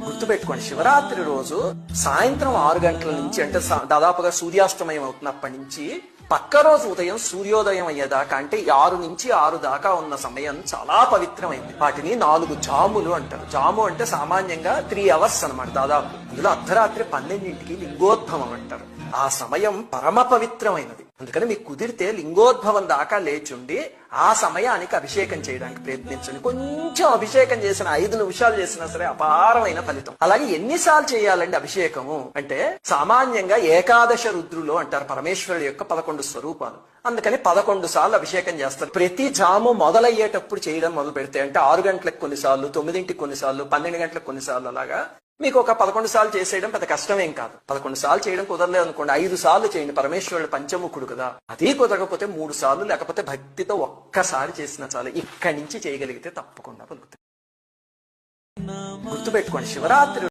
గుర్తుపెట్టుకోండి, శివరాత్రి రోజు సాయంత్రం 6 గంటల నుంచి అంటే దాదాపుగా సూర్యాస్తమయం అవుతున్నప్పటి నుంచి పక్క రోజు ఉదయం సూర్యోదయం అయ్యేదాకా అంటే 6 నుంచి 6 దాకా ఉన్న సమయం చాలా పవిత్రమైంది. వాటిని 4 జాములు అంటారు. జాము అంటే సామాన్యంగా 3 అవర్స్ అనమాట దాదాపు. అందులో అర్ధరాత్రి 12ంటికి లింగోద్భవం అంటారు. ఆ సమయం పరమ పవిత్రమైనది. అందుకని మీకు కుదిరితే లింగోద్భవం దాకా లేచుండి ఆ సమయానికి అభిషేకం చేయడానికి ప్రయత్నించండి. కొంచెం అభిషేకం చేసిన 5 నిమిషాలు చేసినా సరే అపారమైన ఫలితం. అలాగే ఎన్నిసార్లు చేయాలండి అభిషేకము అంటే సామాన్యంగా ఏకాదశ రుద్రులు అంటారు పరమేశ్వరుడు యొక్క 11 స్వరూపాలు. అందుకని 11 సార్లు అభిషేకం చేస్తారు. ప్రతి జాము మొదలయ్యేటప్పుడు చేయడం మొదలు పెడితే అంటే 6 గంటలకు కొన్నిసార్లు, 9ంటికి కొన్నిసార్లు, 12 గంటలకు కొన్నిసార్లు అలాగా మీకు ఒక 11 సార్లు చేసేయడం పెద్ద కష్టమేం కాదు. 11 సార్లు చేయడం కుదరలేదు అనుకోండి, 5 సార్లు చేయండి. పరమేశ్వరుడు పంచముఖుడు కదా. అదే కుదరకపోతే 3 సార్లు లేకపోతే భక్తితో ఒక్కసారి చేసినా చాలు. ఇక్కడి నుంచి చేయగలిగితే తప్పకుండా పలుకుతాయి. గుర్తుపెట్టుకోండి, శివరాత్రి